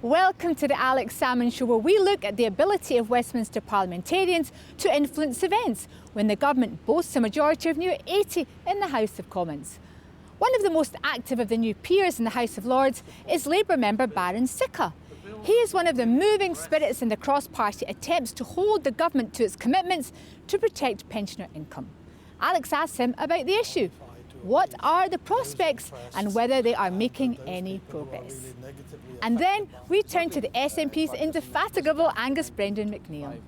Welcome to the Alex Salmond Show, where we look at the ability of Westminster parliamentarians to influence events when the government boasts a majority of near 80 in the House of Commons. One of the most active of the new peers in the House of Lords is Labour member Lord Sikka. He is one of the moving spirits in the cross-party attempts to hold the government to its commitments to protect pensioner income. Alex asked him about the issue. What are the prospects and whether they are making any progress? And then we turn to the SNP's indefatigable Angus Brendan MacNeil.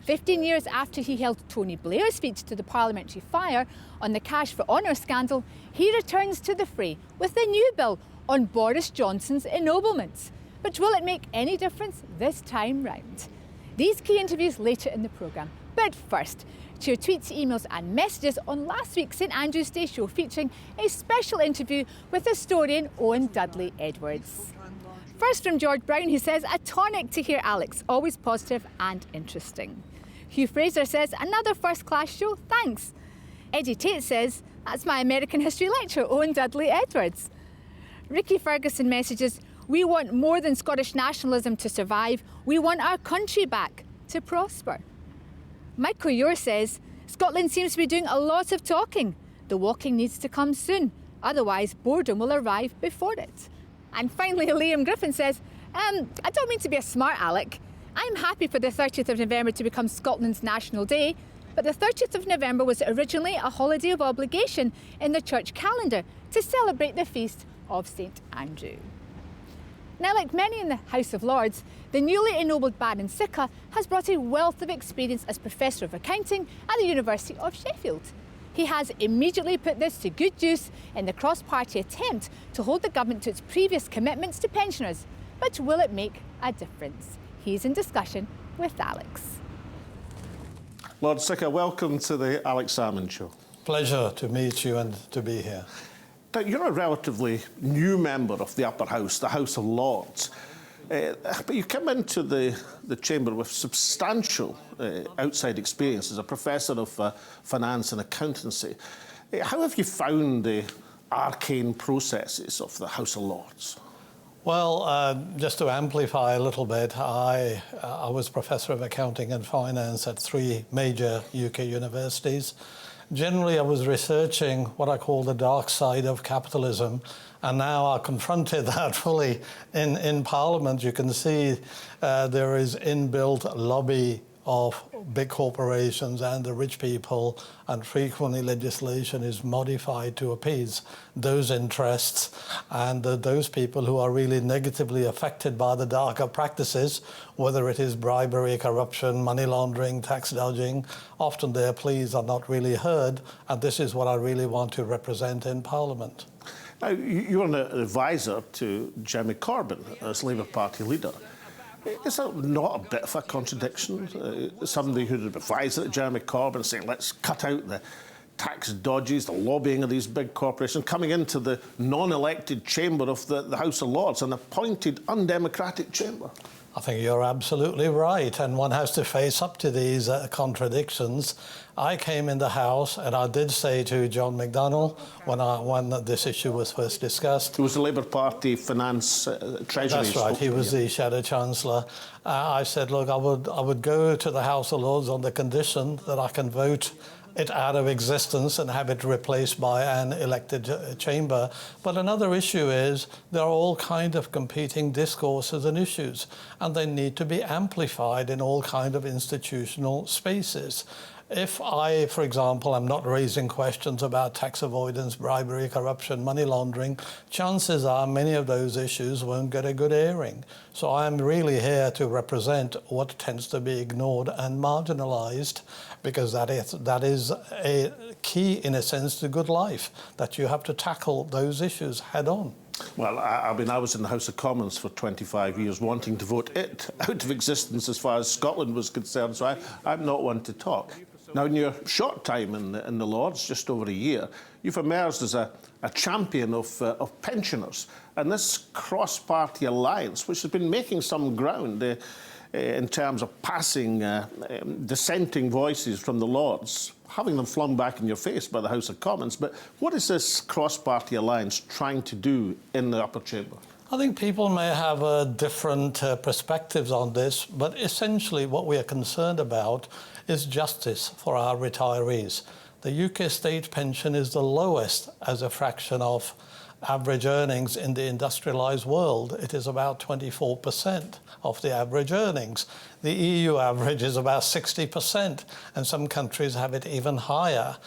15 years after he held Tony Blair's speech to the parliamentary fire on the Cash for Honour scandal, he returns to the fray with the new bill on Boris Johnson's ennoblements. But will it make any difference this time round? These key interviews later in the programme. But first, to your tweets, emails and messages on last week's St Andrew's Day show featuring a special interview with historian Owen Dudley Edwards. First from George Brown, who says, a tonic to hear Alex, always positive and interesting. Hugh Fraser says, another first-class show, thanks. Eddie Tate says, that's my American history lecturer, Owen Dudley Edwards. Ricky Ferguson messages, we want more than Scottish nationalism to survive, we want our country back to prosper. Michael Ure says, Scotland seems to be doing a lot of talking. The walking needs to come soon, otherwise boredom will arrive before it. And finally, Liam Griffin says, I don't mean to be a smart aleck. I'm happy for the 30th of November to become Scotland's National Day, but the 30th of November was originally a holiday of obligation in the church calendar to celebrate the feast of St Andrew. Now, like many in the House of Lords, the newly ennobled Lord Sikka has brought a wealth of experience as Professor of Accounting at the University of Sheffield. He has immediately put this to good use in the cross-party attempt to hold the government to its previous commitments to pensioners. But will it make a difference? He's in discussion with Alex. Lord Sikka, welcome to the Alex Salmond Show. Pleasure to meet you and to be here. Now, you're a relatively new member of the upper house, the House of Lords, but you come into the chamber with substantial outside experience as a professor of finance and accountancy. How have you found the arcane processes of the House of Lords? Well, just to amplify a little bit, I was Professor of Accounting and Finance at 3 major UK universities. Generally, I was researching what I call the dark side of capitalism, and now I confronted that fully in Parliament. You can see there is inbuilt lobby of big corporations and the rich people, and frequently legislation is modified to appease those interests and those people who are really negatively affected by the darker practices, whether it is bribery, corruption, money laundering, tax dodging. Often their pleas are not really heard, and this is what I really want to represent in Parliament. Now, you're an advisor to Jeremy Corbyn as Labour Party leader. Is that not a bit of a contradiction? Somebody who'd advised Jeremy Corbyn saying, let's cut out the tax dodges, the lobbying of these big corporations, coming into the non-elected chamber of the House of Lords, an appointed undemocratic chamber? I think you're absolutely right, and one has to face up to these contradictions. I came in the House and I did say to John McDonnell when this issue was first discussed. He was the Labour Party Finance Treasury. That's right, he was the Shadow Chancellor. I said, look, I would go to the House of Lords on the condition that I can vote it out of existence and have it replaced by an elected chamber. But another issue is there are all kinds of competing discourses and issues, and they need to be amplified in all kinds of institutional spaces. If I, for example, am not raising questions about tax avoidance, bribery, corruption, money laundering, chances are many of those issues won't get a good airing. So I'm really here to represent what tends to be ignored and marginalised, because that is a key, in a sense, to good life, that you have to tackle those issues head on. Well, I mean, I was in the House of Commons for 25 years wanting to vote it out of existence as far as Scotland was concerned, so I'm not one to talk. Now, in your short time in the Lords, just over a year, you've emerged as a champion of pensioners. And this cross-party alliance, which has been making some ground in terms of passing dissenting voices from the Lords, having them flung back in your face by the House of Commons. But what is this cross-party alliance trying to do in the upper chamber? I think people may have different perspectives on this, but essentially what we are concerned about is justice for our retirees. The UK state pension is the lowest as a fraction of average earnings in the industrialised world. It is about 24% of the average earnings. The EU average is about 60%, and some countries have it even higher.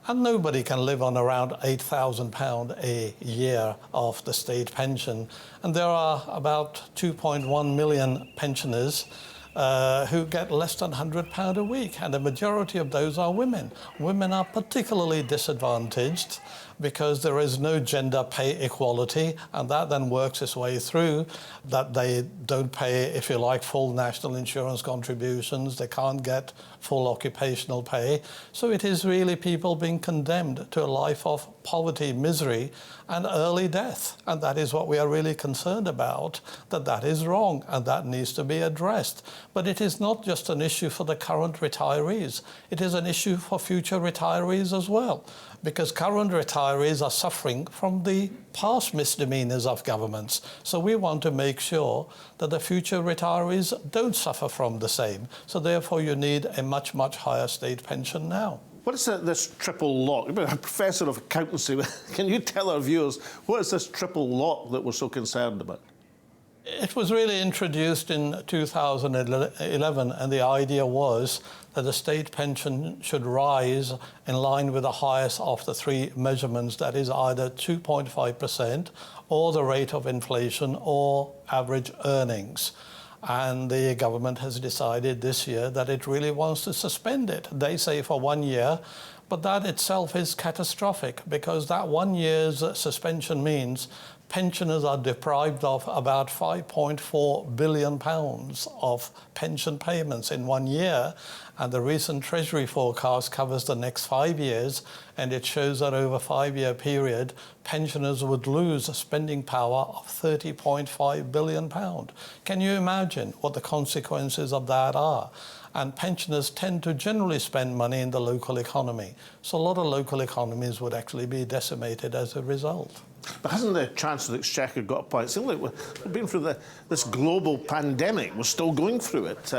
And nobody can live on around £8,000 a year of the state pension. And there are about 2.1 million pensioners who get less than £100 a week, and the majority of those are women. Women are particularly disadvantaged because there is no gender pay equality, and that then works its way through that they don't pay, if you like, full national insurance contributions, they can't get full occupational pay. So it is really people being condemned to a life of poverty, misery, and early death. And that is what we are really concerned about, that is wrong, and that needs to be addressed. But it is not just an issue for the current retirees, it is an issue for future retirees as well, because current retirees are suffering from the past misdemeanours of governments. So we want to make sure that the future retirees don't suffer from the same. So therefore you need a much, much higher state pension now. What is this triple lock? You're a professor of accountancy. Can you tell our viewers, what is this triple lock that we're so concerned about? It was really introduced in 2011, and the idea was that the state pension should rise in line with the highest of the three measurements, that is either 2.5% or the rate of inflation or average earnings. And the government has decided this year that it really wants to suspend it. They say for 1 year, but that itself is catastrophic, because that 1 year's suspension means pensioners are deprived of about £5.4 billion of pension payments in 1 year. And the recent Treasury forecast covers the next 5 years, and it shows that over a 5-year period, pensioners would lose spending power of £30.5 billion. Can you imagine what the consequences of that are? And pensioners tend to generally spend money in the local economy. So a lot of local economies would actually be decimated as a result. But hasn't the Chancellor of the Exchequer got a point? It seems like we've been through this global pandemic. We're still going through it.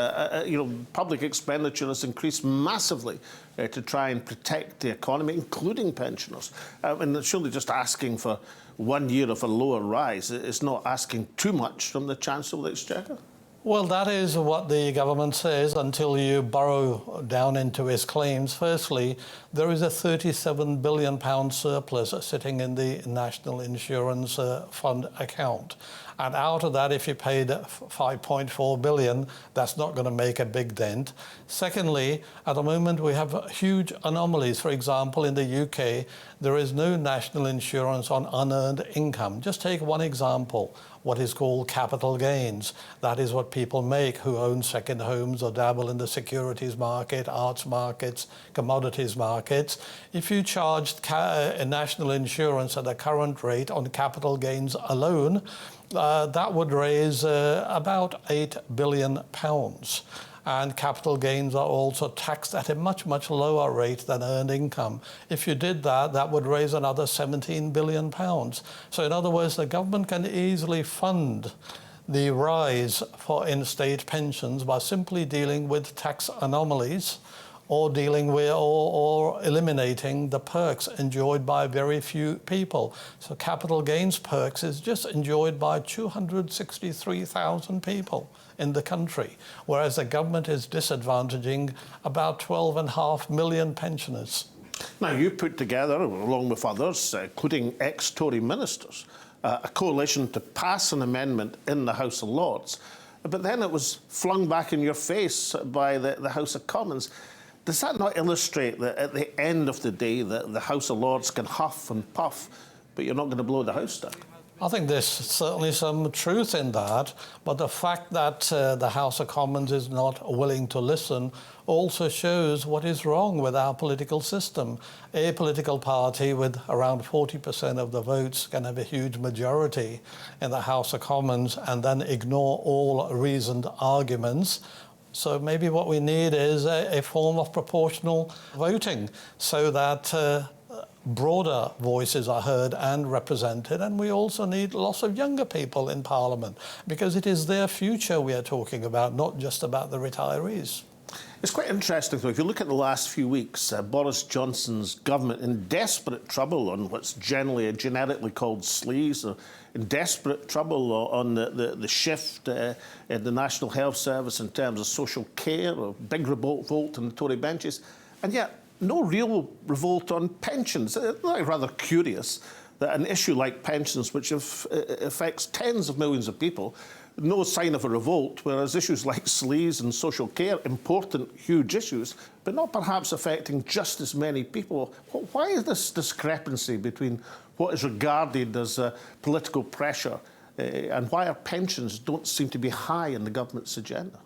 Public expenditure has increased massively to try and protect the economy, including pensioners. And surely just asking for 1 year of a lower rise is not asking too much from the Chancellor of the Exchequer. Well, that is what the government says until you burrow down into his claims. Firstly, there is a £37 billion surplus sitting in the National Insurance Fund account. And out of that, if you paid £5.4 billion, that's not going to make a big dent. Secondly, at the moment, we have huge anomalies. For example, in the UK, there is no national insurance on unearned income. Just take one example, what is called capital gains. That is what people make who own second homes or dabble in the securities market, arts markets, commodities markets. If you charged national insurance at the current rate on capital gains alone, that would raise about £8 billion. And capital gains are also taxed at a much, much lower rate than earned income. If you did that, that would raise another £17 billion. So in other words, the government can easily fund the rise in state pensions by simply dealing with tax anomalies, or dealing with or eliminating the perks enjoyed by very few people. So capital gains perks is just enjoyed by 263,000 people in the country, whereas the government is disadvantaging about 12.5 million pensioners. Now, you put together, along with others, including ex-Tory ministers, a coalition to pass an amendment in the House of Lords, but then it was flung back in your face by the House of Commons. Does that not illustrate that at the end of the day, the House of Lords can huff and puff, but you're not going to blow the House down? I think there's certainly some truth in that, but the fact that the House of Commons is not willing to listen also shows what is wrong with our political system. A political party with around 40% of the votes can have a huge majority in the House of Commons and then ignore all reasoned arguments. So maybe what we need is a form of proportional voting, so that broader voices are heard and represented, and we also need lots of younger people in Parliament, because it is their future we are talking about, not just about the retirees. It's quite interesting, though, if you look at the last few weeks, Boris Johnson's government in desperate trouble on what's generically called sleaze, or in desperate trouble on the shift in the National Health Service in terms of social care, or big revolt on the Tory benches, and yet no real revolt on pensions. It's rather curious that an issue like pensions, which affects tens of millions of people, no sign of a revolt, whereas issues like sleaze and social care, important, huge issues, but not perhaps affecting just as many people. Why is this discrepancy between what is regarded as political pressure and why our pensions don't seem to be high in the government's agenda?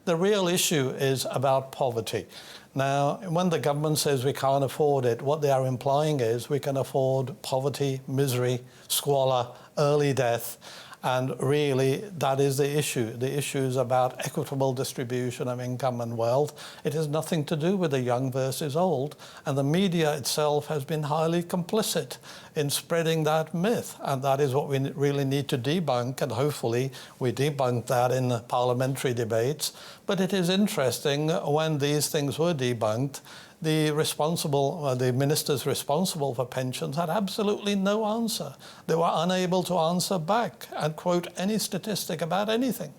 The real issue is about poverty. Now, when the government says we can't afford it, what they are implying is we can afford poverty, misery, squalor, early death. And really, that is the issue. The issue is about equitable distribution of income and wealth. It has nothing to do with the young versus old. And the media itself has been highly complicit in spreading that myth. And that is what we really need to debunk. And hopefully, we debunk that in the parliamentary debates. But it is interesting, when these things were debunked, the ministers responsible for pensions had absolutely no answer. They were unable to answer back and quote any statistic about anything.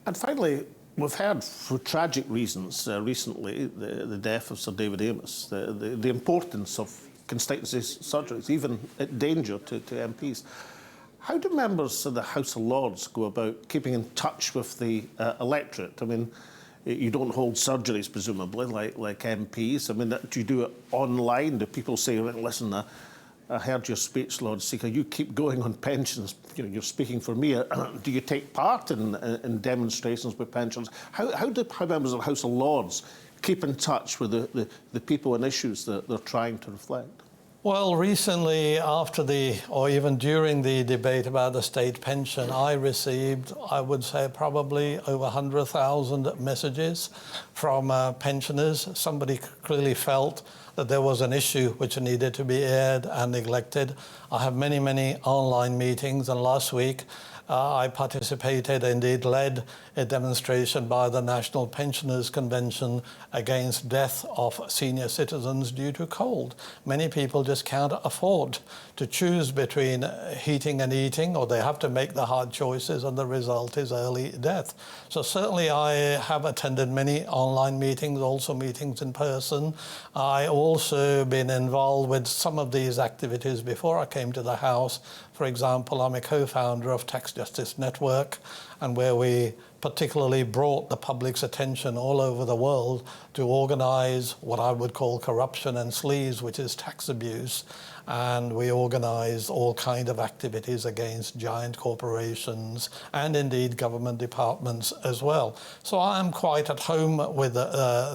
And finally, we've heard for tragic reasons recently the death of Sir David Amess, the importance of constituency surgeries, even at danger to MPs. How do members of the House of Lords go about keeping in touch with the electorate? I mean, you don't hold surgeries, presumably, like MPs. I mean, do you do it online? Do people say, listen, I heard your speech, Lord Sikka, you keep going on pensions, you're speaking for me. Do you take part in demonstrations with pensions? How do members of the House of Lords keep in touch with the people and issues that they're trying to reflect? Well, recently, or even during the debate about the state pension, I received, I would say, probably over 100,000 messages from pensioners. Somebody clearly felt that there was an issue which needed to be aired and neglected. I have many, many online meetings, and last week I participated, indeed led a demonstration by the National Pensioners Convention against death of senior citizens due to cold. Many people just can't afford to choose between heating and eating, or they have to make the hard choices, and the result is early death. So certainly I have attended many online meetings, also meetings in person. I also been involved with some of these activities before I came to the House. For example, I'm a co-founder of Tax Justice Network, and where we particularly brought the public's attention all over the world to organise what I would call corruption and sleaze, which is tax abuse. And we organised all kinds of activities against giant corporations and indeed government departments as well. So I'm quite at home with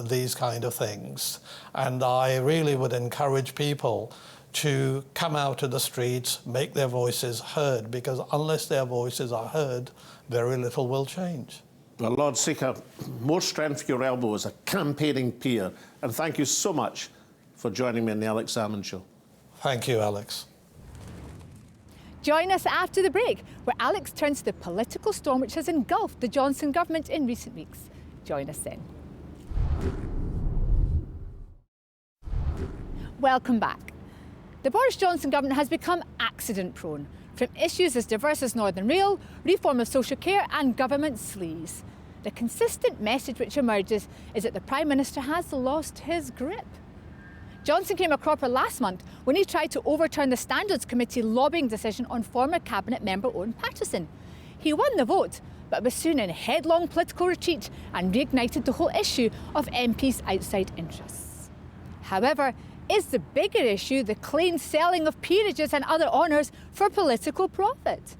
these kind of things. And I really would encourage people to come out to the streets, make their voices heard, because unless their voices are heard, very little will change. Well, Lord Sikka, more strength for your elbow as a campaigning peer. And thank you so much for joining me on the Alex Salmond Show. Thank you, Alex. Join us after the break, where Alex turns to the political storm which has engulfed the Johnson government in recent weeks. Join us then. Welcome back. The Boris Johnson government has become accident-prone, from issues as diverse as Northern Rail, reform of social care and government sleaze. The consistent message which emerges is that the Prime Minister has lost his grip. Johnson came a cropper last month when he tried to overturn the Standards Committee lobbying decision on former Cabinet member Owen Paterson. He won the vote, but was soon in headlong political retreat and reignited the whole issue of MPs' outside interests. However, is the bigger issue the clean selling of peerages and other honours for political profit?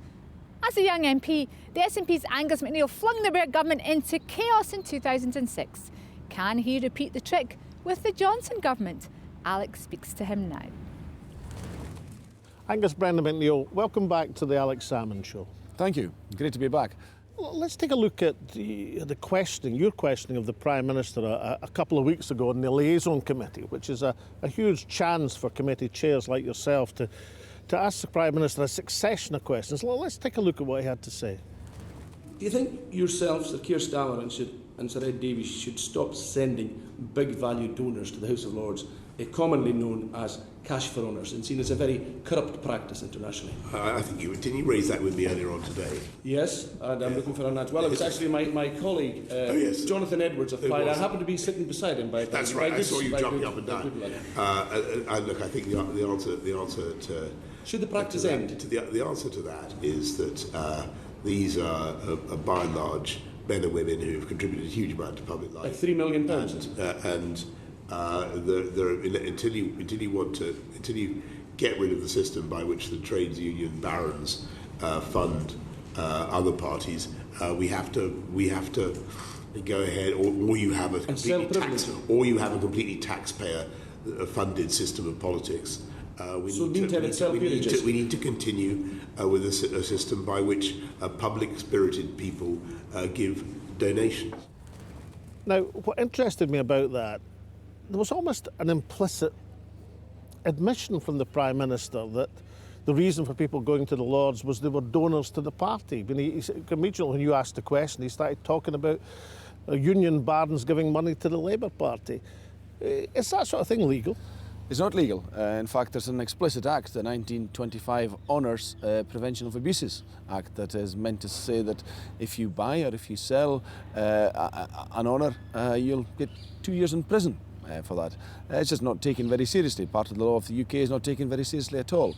As a young MP, the SNP's Angus MacNeil flung the Blair government into chaos in 2006. Can he repeat the trick with the Johnson government? Alex speaks to him now. Angus Brendan MacNeil, welcome back to the Alex Salmond Show. Thank you. Great to be back. Let's take a look at the questioning, your questioning of the Prime Minister a couple of weeks ago in the Liaison Committee, which is a huge chance for committee chairs like yourself to ask the Prime Minister a succession of questions. Let's take a look at what he had to say. Do you think yourself, Sir Keir Starmer and Sir Ed Davies should stop sending big value donors to the House of Lords, commonly known as cash for honours, and seen as a very corrupt practice internationally? I think didn't you raise that with me earlier on today? Yes, and I'm looking for an answer. Well, it was actually my colleague, yes. Jonathan Edwards of Pride. I happened to be sitting beside him. That's right. I saw you jumping up and down. Look, I think the answer to should the practice end? The answer to that is that these are by and large men and women who have contributed a huge amount to public life. Like £3 million. Until you get rid of the system by which the trades union barons fund other parties, we have to go ahead, or you have a completely taxpayer funded system of politics. We need to continue with a system by which public-spirited people give donations. Now, what interested me about that, there was almost an implicit admission from the Prime Minister that the reason for people going to the Lords was they were donors to the party. I mean, immediately when you asked the question, he started talking about union barons giving money to the Labour Party. Is that sort of thing legal? It's not legal. In fact, there's an explicit act, the 1925 Honours Prevention of Abuses Act, that is meant to say that if you buy or if you sell an honour, you'll get 2 years in prison for that. It's just not taken very seriously. Part of the law of the UK is not taken very seriously at all.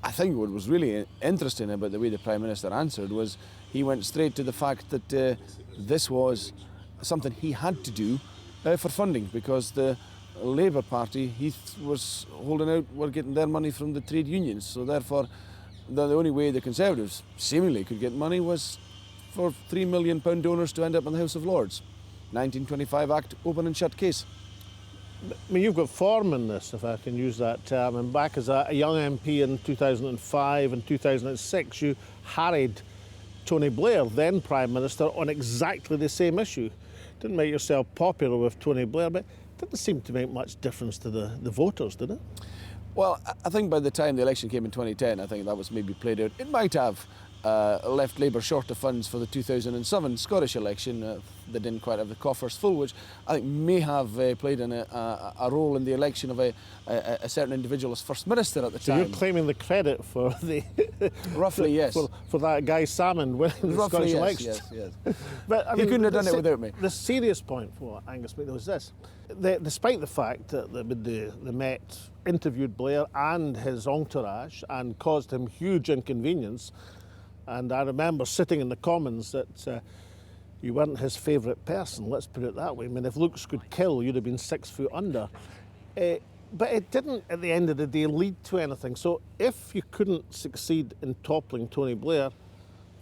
I think what was really interesting about the way the Prime Minister answered was he went straight to the fact that this was something he had to do for funding, because the Labour Party he was holding out were getting their money from the trade unions, so therefore the only way the Conservatives seemingly could get money was for £3 million donors to end up in the House of Lords. 1925 Act, open and shut case. I mean, you've got form in this, if I can use that term, and back as a young MP in 2005 and 2006 you harried Tony Blair, then Prime Minister, on exactly the same issue. Didn't make yourself popular with Tony Blair, but didn't seem to make much difference to the voters, did it? Well, I think by the time the election came in 2010, I think that was maybe played out. It might have left Labour short of funds for the 2007 Scottish election. They didn't quite have the coffers full, which I think may have played a role in the election of a certain individual as First Minister at the time. So you're claiming the credit for the... Roughly, yes. For that guy Salmond winning the Scottish election. Yes. But I he mean, couldn't have done it without me. The serious point for Angus McNeil was this. Despite the fact that the Met interviewed Blair and his entourage and caused him huge inconvenience, and I remember sitting in the Commons that you weren't his favourite person, let's put it that way. I mean, if looks could kill, you'd have been 6 foot under. But it didn't, at the end of the day, lead to anything. So if you couldn't succeed in toppling Tony Blair,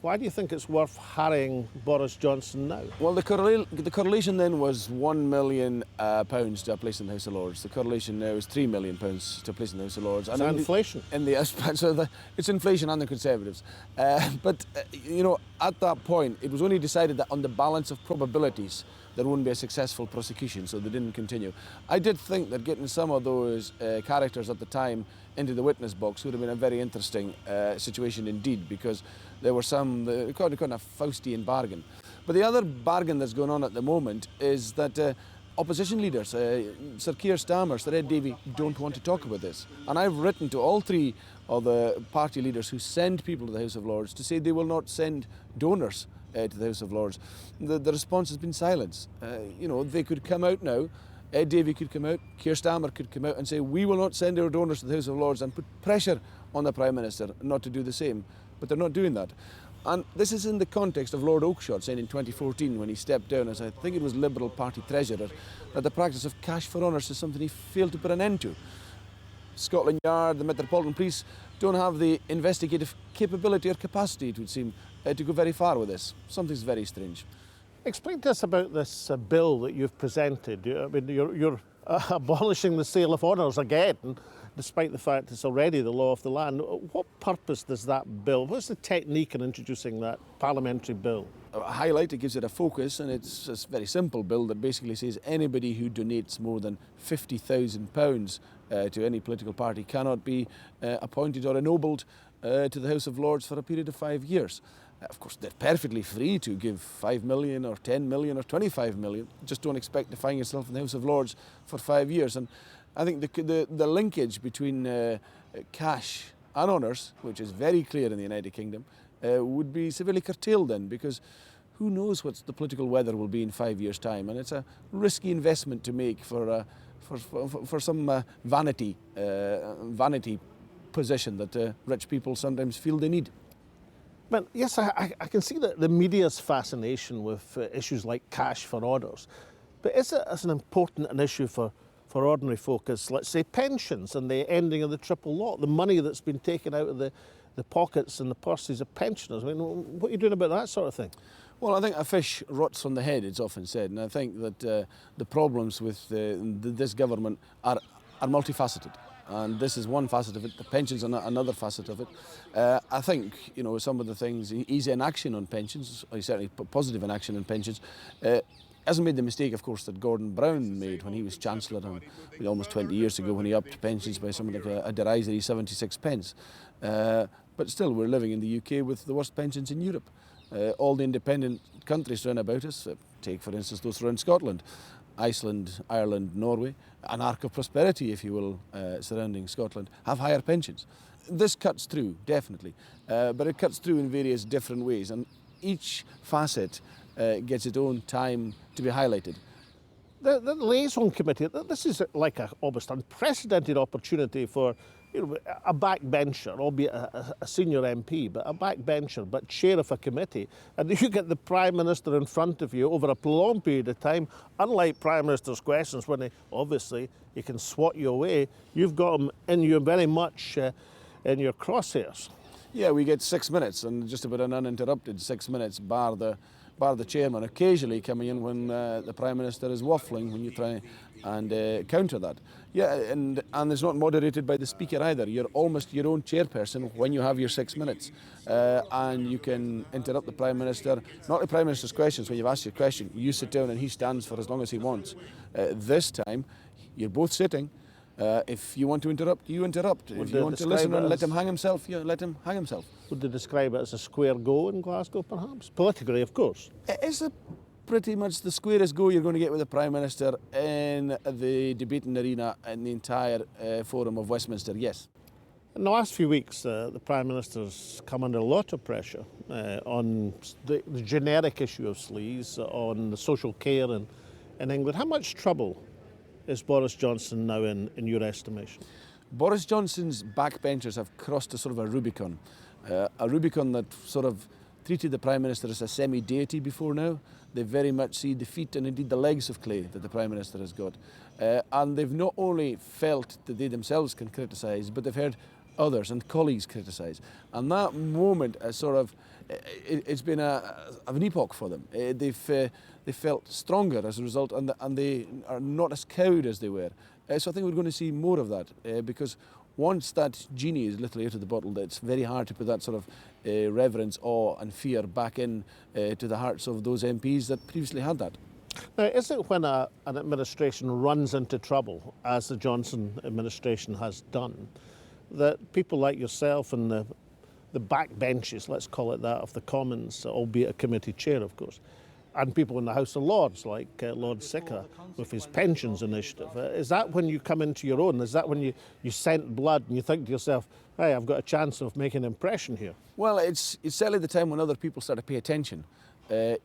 why do you think it's worth harrying Boris Johnson now? Well, the correlation then was £1 million to a place in the House of Lords. The correlation now is £3 million to a place in the House of Lords. It's inflation. It's inflation and the Conservatives. But at that point, it was only decided that on the balance of probabilities, there wouldn't be a successful prosecution, so they didn't continue. I did think that getting some of those characters at the time into the witness box would have been a very interesting situation indeed, because there were some kind of Faustian bargain. But the other bargain that's going on at the moment is that opposition leaders, Sir Keir Starmer, Sir Ed Davies, don't want to talk about this. And I've written to all three of the party leaders who send people to the House of Lords to say they will not send donors to the House of Lords. The response has been silence. They could come out now, Ed Davies could come out, Keir Starmer could come out and say we will not send our donors to the House of Lords and put pressure on the Prime Minister not to do the same. But they're not doing that. And this is in the context of Lord Oakeshott saying in 2014, when he stepped down as I think it was Liberal Party Treasurer, that the practice of cash for honours is something he failed to put an end to. Scotland Yard, the Metropolitan Police don't have the investigative capability or capacity, it would seem, to go very far with this. Something's very strange. Explain to us about this bill that you've presented. I mean, you're abolishing the sale of honours again, despite the fact it's already the law of the land. What purpose does that bill, what's the technique in introducing that parliamentary bill? a highlight, it gives it a focus, and it's a very simple bill that basically says anybody who donates more than £50,000 to any political party cannot be appointed or ennobled to the House of Lords for a period of 5 years. Of course, they're perfectly free to give 5 million or 10 million or 25 million. Just don't expect to find yourself in the House of Lords for 5 years. And I think the linkage between cash and honours, which is very clear in the United Kingdom, would be severely curtailed then, because who knows what the political weather will be in 5 years' time, and it's a risky investment to make for some vanity position that rich people sometimes feel they need. Well, yes, I can see the media's fascination with issues like cash for honours, but is it as an important an issue for ordinary folk as, let's say, pensions and the ending of the triple lot, the money that's been taken out of the pockets and the purses of pensioners? I mean, what are you doing about that sort of thing? Well, I think a fish rots from the head, it's often said, and I think that the problems with this government are multifaceted. And this is one facet of it, the pensions are another facet of it. I think, some of the things, he's in action on pensions, or he's certainly positive in action on pensions. Hasn't made the mistake, of course, that Gordon Brown made when he was Chancellor almost 20 years ago, when he upped pensions by something like a derisory 76 pence. But still, we're living in the UK with the worst pensions in Europe. All the independent countries round about us, take for instance those around Scotland, Iceland, Ireland, Norway, an arc of prosperity, if you will, surrounding Scotland, have higher pensions. This cuts through, definitely, but it cuts through in various different ways, and each facet gets its own time to be highlighted. The liaison committee, this is like a almost unprecedented opportunity for a backbencher, albeit a senior MP, but a backbencher, but chair of a committee, and you get the Prime Minister in front of you over a prolonged period of time. Unlike Prime Minister's questions, when he can swat you away, you've got him in you very much in your crosshairs. Yeah, we get 6 minutes, and just about an uninterrupted 6 minutes, bar the chairman occasionally coming in when the Prime Minister is waffling, when you try and counter that. Yeah, and it's not moderated by the Speaker either. You're almost your own chairperson when you have your 6 minutes. And you can interrupt the Prime Minister, not the Prime Minister's questions. When you've asked your question, you sit down and he stands for as long as he wants. This time, you're both sitting. If you want to interrupt, you interrupt. If you want to listen and let him hang himself, you let him hang himself. Would they describe it as a square go in Glasgow, perhaps? Politically, of course. It is pretty much the squarest go you're going to get with the Prime Minister in the debating arena in the entire forum of Westminster, yes. In the last few weeks, the Prime Minister's come under a lot of pressure on the generic issue of sleaze, on the social care in England. How much trouble is Boris Johnson now in your estimation? Boris Johnson's backbenchers have crossed a sort of a Rubicon that sort of treated the Prime Minister as a semi-deity before now. They very much see the feet and indeed the legs of clay that the Prime Minister has got. And they've not only felt that they themselves can criticise, but they've heard others and colleagues criticise. And that moment has it's been an epoch for them. They felt stronger as a result, and they are not as cowed as they were. So I think we're going to see more of that, because once that genie is literally out of the bottle, it's very hard to put that sort of reverence, awe and fear back in to the hearts of those MPs that previously had that. Now, is it when an administration runs into trouble, as the Johnson administration has done, that people like yourself and the backbenches, let's call it that, of the Commons, albeit a committee chair, of course, and people in the House of Lords, like Lord Sikka, with his pensions initiative, is that when you come into your own? Is that when you scent blood and you think to yourself, hey, I've got a chance of making an impression here? Well, it's certainly the time when other people start to pay attention.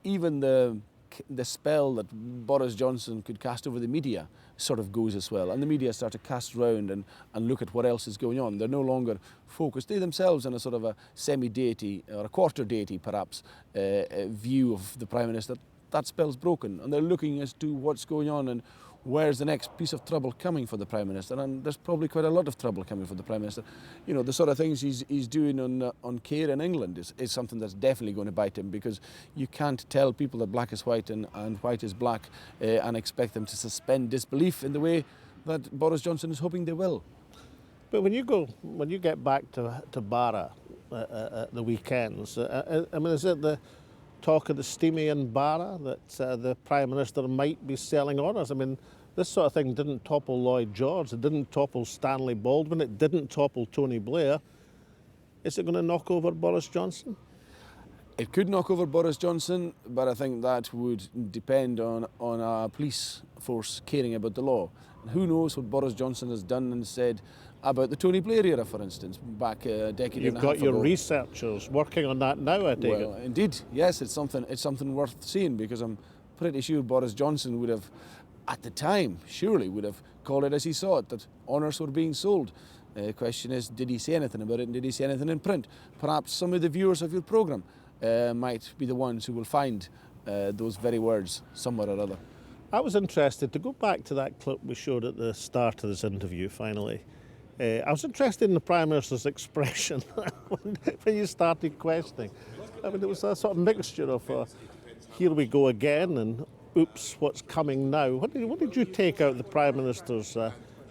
Even the spell that Boris Johnson could cast over the media sort of goes as well, and the media start to cast round and look at what else is going on. They're no longer focused, they themselves, on a sort of a semi-deity or a quarter deity perhaps view of the Prime Minister. That spell's broken, and they're looking as to what's going on and where's the next piece of trouble coming for the Prime Minister, and there's probably quite a lot of trouble coming for the Prime Minister. You know, the sort of things he's doing on care in England is something that's definitely going to bite him, because you can't tell people that black is white and white is black and expect them to suspend disbelief in the way that Boris Johnson is hoping they will. But when you get back to Barra at the weekends, I mean, is it talk of the steamy and Barra that the Prime Minister might be selling honours. I mean, this sort of thing didn't topple Lloyd George, it didn't topple Stanley Baldwin, it didn't topple Tony Blair. Is it going to knock over Boris Johnson? It could knock over Boris Johnson, but I think that would depend on a police force caring about the law. And who knows what Boris Johnson has done and said about the Tony Blair era, for instance, back a decade and a half ago. You've got your researchers working on that now, I take it. Well, indeed, yes, it's something worth seeing, because I'm pretty sure Boris Johnson would have, at the time, surely would have called it as he saw it, that honours were being sold. The question is, did he say anything about it, and did he say anything in print? Perhaps some of the viewers of your programme might be the ones who will find those very words somewhere or other. I was interested, to go back to that clip we showed at the start of this interview, finally. I was interested in the Prime Minister's expression when you started questioning. I mean, it was a sort of mixture of here we go again and oops, what's coming now. What did you take out the Prime Minister's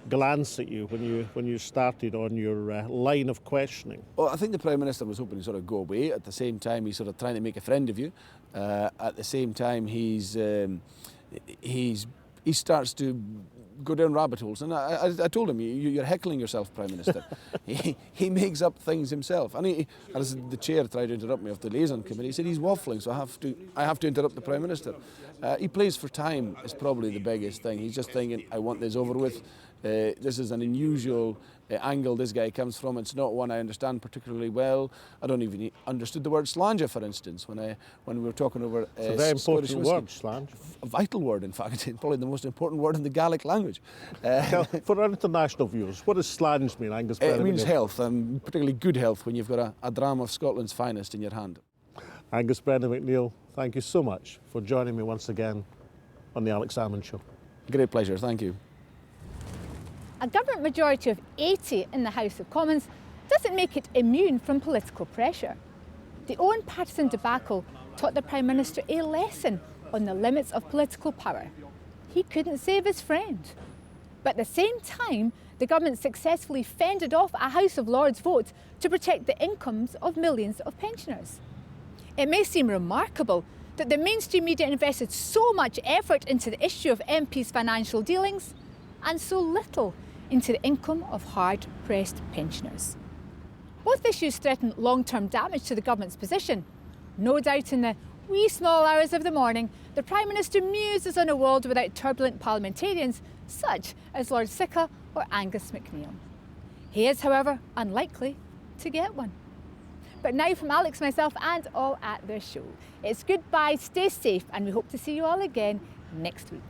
glance at you when you started on your line of questioning? Well, I think the Prime Minister was hoping to sort of go away. At the same time, he's sort of trying to make a friend of you. At the same time, he starts to go down rabbit holes. And I told him, you're heckling yourself, Prime Minister. he makes up things himself. And as the chair tried to interrupt me off the liaison committee, he said he's waffling, so I have to interrupt the Prime Minister. He plays for time is probably the biggest thing. He's just thinking, I want this over with. This is an unusual angle this guy comes from. It's not one I understand particularly well. I don't even understood the word slanger, for instance, when we were talking over it's a very important word, slanger. A vital word, in fact. Probably the most important word in the Gaelic language. For our international viewers, what does slange mean, Angus Brendan? It means health, and particularly good health, when you've got a dram of Scotland's finest in your hand. Angus Brendan MacNeil, thank you so much for joining me once again on the Alex Salmond Show. Great pleasure, thank you. A government majority of 80 in the House of Commons doesn't make it immune from political pressure. The Owen Paterson debacle taught the Prime Minister a lesson on the limits of political power. He couldn't save his friend. But at the same time, the government successfully fended off a House of Lords vote to protect the incomes of millions of pensioners. It may seem remarkable that the mainstream media invested so much effort into the issue of MPs' financial dealings and so little into the income of hard-pressed pensioners. Both issues threaten long-term damage to the government's position. No doubt in the wee small hours of the morning, the Prime Minister muses on a world without turbulent parliamentarians such as Lord Sikka or Angus MacNeil. He is, however, unlikely to get one. But now from Alex, myself and all at the show, it's goodbye, stay safe, and we hope to see you all again next week.